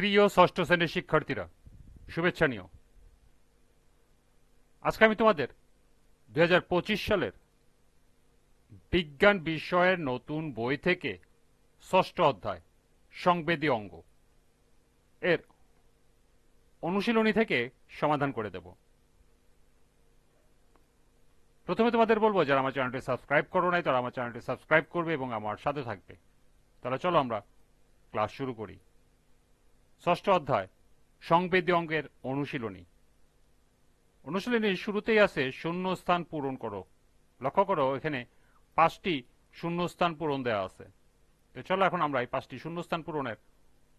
প্রিয় ষষ্ঠ শ্রেণীর শিক্ষার্থীরা, শুভেচ্ছা নিও। আজকে আমি তোমাদের 2025 সালের বিজ্ঞান বিষয়ের নতুন বই থেকে ষষ্ঠ অধ্যায় সংবেদী অঙ্গ এর অনুশীলনী থেকে সমাধান করে দেব। প্রথমে তোমাদের বলবো, যারা আমার চ্যানেলটি সাবস্ক্রাইব করো নাই তারা আমার চ্যানেলটি সাবস্ক্রাইব করবে এবং আমার সাথে থাকবে। তাহলে চলো আমরা ক্লাস শুরু করি। ষষ্ঠ অধ্যায় সংবেদী অঙ্গের অনুশীলনী। অনুশীলনীর শুরুতেই আছে শূন্যস্থান পূরণ করো। লক্ষ্য করো এখানে 5টি শূন্যস্থান পূরণ দেওয়া আছে। তো চলো এখন আমরা এই 5টি শূন্যস্থান পূরণের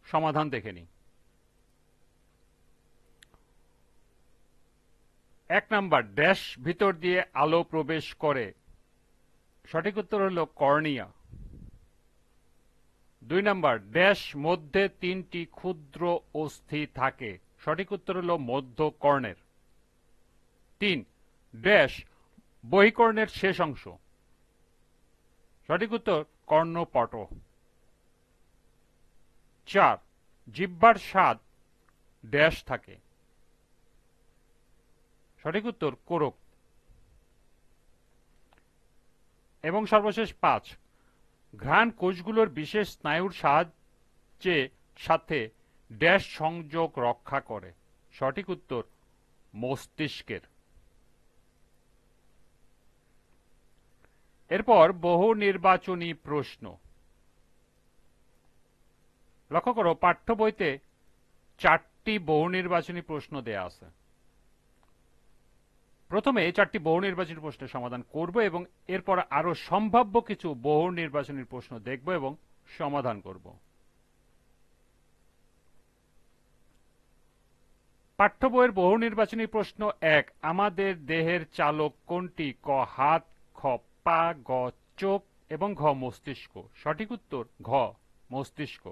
সমাধান দেখে নিই। 1 নাম্বার, ড্যাশ ভিতর দিয়ে আলো প্রবেশ করে। সঠিক উত্তর হলো কর্নিয়া। 2 নাম্বার, ড্যাশ মধ্যে 3টি ক্ষুদ্র অস্থি থাকে। সঠিক উত্তর হলো মধ্যকর্ণের। 3, ড্যাশ বহিকর্ণের শেষ অংশ। সঠিক উত্তর কর্ণপট। 4, জিহ্বার স্বাদ ড্যাশ থাকে। সঠিক উত্তর কোরক। এবং সর্বশেষ 5, ঘ্রাণ কোষগুলোর বিশেষ স্নায়ুর সাথে ড্যাশ সংযোগ রক্ষা করে। সঠিক উত্তর মস্তিষ্কের। এরপর বহু নির্বাচনী প্রশ্ন। লক্ষ্য করো পাঠ্য বইতে 4টি বহু নির্বাচনী প্রশ্ন দেয়া আছে। প্রথমে এই 4টি বহু নির্বাচনী প্রশ্নের সমাধান করব এবং এরপর আরো সম্ভাব্য কিছু বহু নির্বাচনী প্রশ্ন দেখব এবং সমাধান করব। পাঠ্য বইয়ের বহু নির্বাচনী প্রশ্ন 1, আমাদের দেহের চালক কোনটি? ক হাত, খ পা, গ চোখ এবং ঘ মস্তিষ্ক। সঠিক উত্তর ঘ মস্তিষ্ক।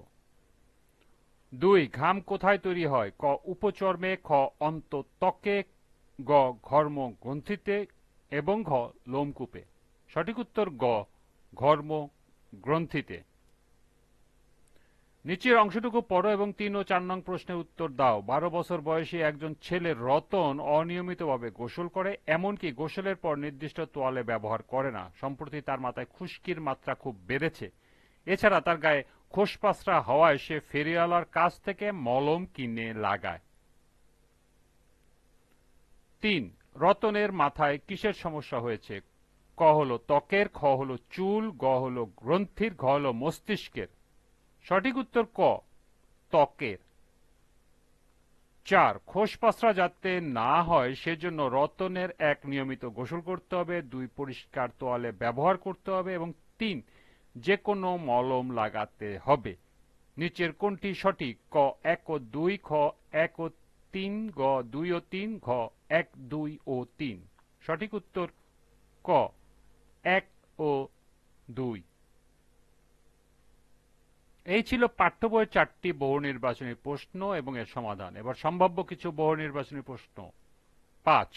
2, ঘাম কোথায় তৈরি হয়? ক উপচর্মে, খ অন্তত্বকে, গ ঘর্ম গ্রন্থিতে এবং ঘ লোমকূপে। সঠিক উত্তর গ ঘর্ম গ্রন্থিতে। নিচের অংশটুকু পড়ো এবং 3 ও 4 নং প্রশ্নের উত্তর দাও। 12 বছর বয়সী একজন ছেলে রতন অনিয়মিতভাবে গোসল করে, এমনকি গোসলের পর নির্দিষ্ট তোয়ালে ব্যবহার করে না। সম্প্রতি তার মাথায় খুশকির মাত্রা খুব বেড়েছে। এছাড়া তার গায়ে খোসপাসরা হওয়ায় সে ফেরিওয়ালার কাছ থেকে মলম কিনে লাগায়। 3, রতনের মাথায় কিসের সমস্যা হয়েছে? ক হলো ত্বকের, খ হলো চুল, গ হলো গ্রন্থির, ঘ হলো মস্তিষ্কের। সঠিক উত্তর ক ত্বকের। 4, খোসপাসরা যাতে না হয় সেজন্য রতনের 1, নিয়মিত গোসল করতে হবে, 2, পরিষ্কার তোয়ালে ব্যবহার করতে হবে এবং 3, যে কোনো মলম লাগাতে হবে। নিচের কোনটি সঠিক? ক 1 ও 2, খ 1 ও 3, গ 2 ও 3, ঘ 1, 2 ও 3। সঠিক উত্তর ক 1 ও 2। এই ছিল পাঠ্য বইয়ের 4টি বহু নির্বাচনী প্রশ্ন এবং এর সমাধান। এবার সম্ভাব্য কিছু বহু নির্বাচনী প্রশ্ন। 5,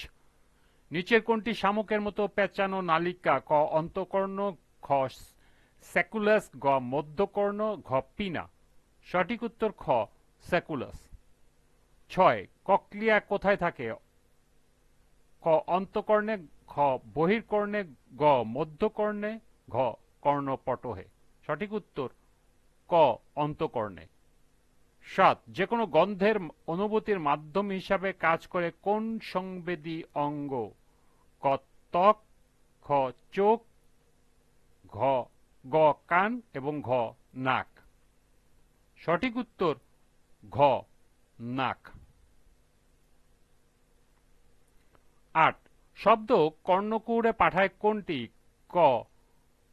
নিচের কোনটি শামুকের মতো পেঁচানো নালিকা? ক অন্তকর্ণ, খ স্যাকুলাস, গ মধ্যকর্ণ, ঘ পিনা। সঠিক উত্তর খ স্যাকুলাস। 6, কক্লিয়া কোথায় থাকে? ক অন্তকর্ণে, খ বহির্কর্ণে, গ মধ্যকর্ণে, ঘ কর্ণপটহে। সঠিক উত্তর ক অন্তকর্ণে। 7, যে কোনো গন্ধের অনুভূতির মাধ্যম হিসাবে কাজ করে কোন সংবেদী অঙ্গ? ক ত্বক, খ চোখ, গ কান এবং ঘ নাক। সঠিক উত্তর ঘ নাক। 8, শব্দ কর্ণকুহরে পাঠায় কোনটি? ক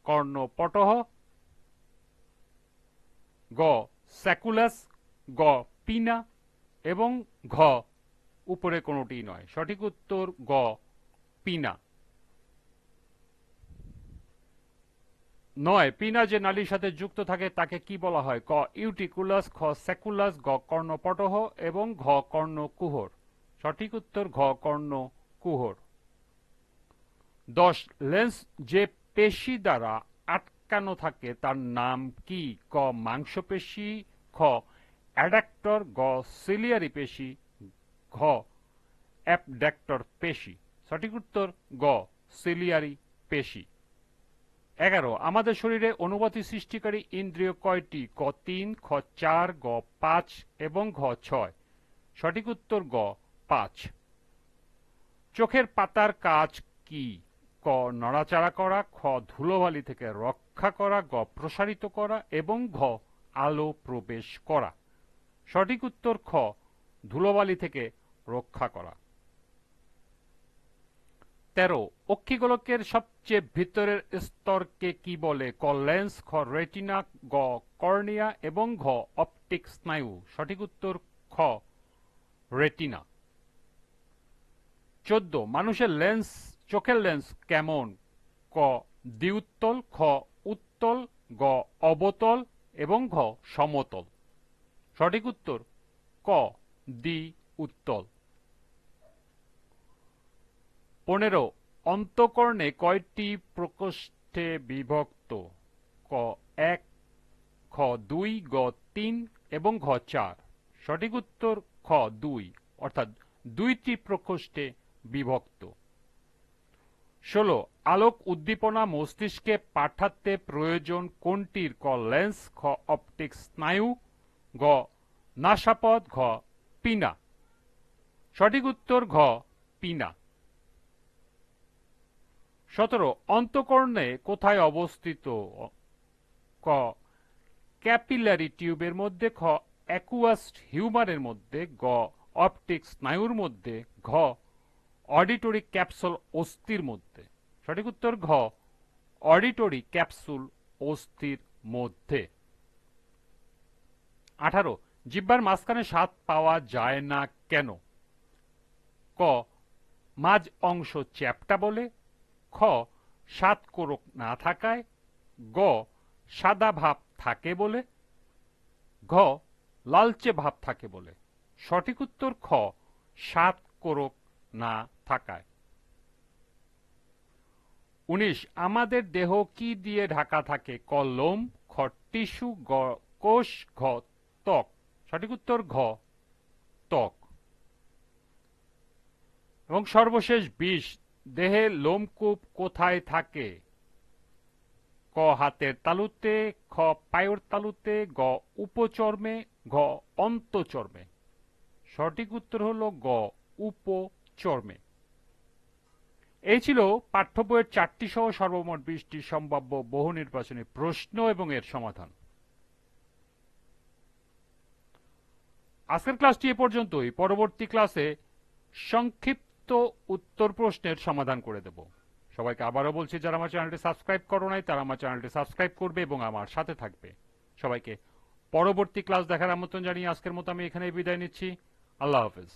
কর্ণপটহ, গ স্যাকুলাস, গ পিনা এবং ঘ উপরে কোনটি নয়। সঠিক উত্তর গ পিনা। 9, পিনা যে নালীর সাথে যুক্ত থাকে তাকে কি বলা হয়? ক ইউটিকুলাস, খ স্যাকুলাস, গ কর্ণপটহ এবং ঘ কর্ণকুহর। সঠিক উত্তর ঘ কর্ণকুহর। 10, লেন্স যে পেশি দ্বারা আটকানো থাকে তার নাম কি? ক মাংসপেশি, খ অ্যাডাক্টর, গ সিলিয়ারি পেশি, ঘ অ্যাবডাক্টর পেশি। সঠিক উত্তর গ সিলিয়ারি পেশি। 11, আমাদের শরীরে অনুভূতি সৃষ্টিকারী ইন্দ্রিয় কয়টি? ক 3, খ 4, গ 5 এবং ঘ 6। সঠিক উত্তর গ 5। চোখের পাতার কাজ কি? ক নড়াচড়া করা, খ ধুলোবালি থেকে রক্ষা করা, গ প্রসারিত করা এবং ঘ আলো প্রবেশ করা। সঠিক উত্তর খ ধুলোবালি থেকে রক্ষা করা। 13, অক্ষিগোলকের সবচেয়ে ভিতরের স্তরকে কি বলে? ক লেন্স, খ রেটিনা, গ কর্নিয়া এবং ঘ অপটিক স্নায়ু। সঠিক উত্তর খ রেটিনা। 14, মানুষের চোখের লেন্স কেমন? ক দ্বিউত্তল, খ উত্তল, গ অবতল এবং ঘ সমতল। সঠিক উত্তর ক দ্বি উত্তল। 15, অন্তঃকর্ণে কয়টি প্রকোষ্ঠে বিভক্ত? ক 1, খ 2, গ 3 এবং ঘ 4। সঠিক উত্তর খ 2, অর্থাৎ 2টি প্রকোষ্ঠে বিভক্ত। 16, আলোক উদ্দীপনা মস্তিষ্কে পাঠাতে প্রয়োজন কোনটির? ক লেন্স, খ অপটিক স্নায়ু, গ নাসাপথ, ঘ পিনা। সঠিক উত্তর ঘ পিনা। 17, অন্তঃকর্ণে কোথায় অবস্থিত? ক ক্যাপিলারি টিউবের মধ্যে, খ অ্যাকুয়াস হিউমারের মধ্যে, গ অপটিক স্নায়ুর মধ্যে, ঘ অডিটরি ক্যাপসুল অস্থির মধ্যে। সঠিক উত্তর ঘ অডিটরি ক্যাপসুল অস্থির মধ্যে। 18, জিহ্বার মাঝখানে স্বাদ পাওয়া যায় না কেন? ক মাঝ অংশ চ্যাপ্টা বলে, খ স্বাদ কোরক না থাকায়, গ সাদা ভাব থাকে বলে, ঘ লালচে ভাব থাকে বলে। সঠিক উত্তর খ স্বাদ কোরক না থাকায়। 19, আমাদের দেহ কি দিয়ে ঢাকা থাকে? ক লোম, খ টিস্যু, গ কোষ, ঘ ত্বক। সঠিক উত্তর ঘ ত্বক। এবং সর্বশেষ 20, দেহে লোমকূপ কোথায় থাকে? ক হাতের তালুতে, খ পায়ের তালুতে, গ উপচর্মে, ঘ অন্তঃচর্মে। সঠিক উত্তর হলো গ উপচর্মে। এই ছিল পাঠ্য বইয়ের 4টি সহ সর্বমোট 20টি সম্ভাব্য বহু নির্বাচনী প্রশ্ন এবং এর সমাধান। আজকের ক্লাসটি এ পর্যন্তই। পরবর্তী ক্লাসে সংক্ষিপ্ত উত্তর প্রশ্নের সমাধান করে দেব। সবাইকে আবারও বলছি, যারা আমার চ্যানেলটি সাবস্ক্রাইব করো নাই তারা আমার চ্যানেলটি সাবস্ক্রাইব করবে এবং আমার সাথে থাকবে। সবাইকে পরবর্তী ক্লাস দেখার আমন্ত্রণ জানিয়ে আজকের মতো আমি এখানেই বিদায় নিচ্ছি। আল্লাহ হাফেজ।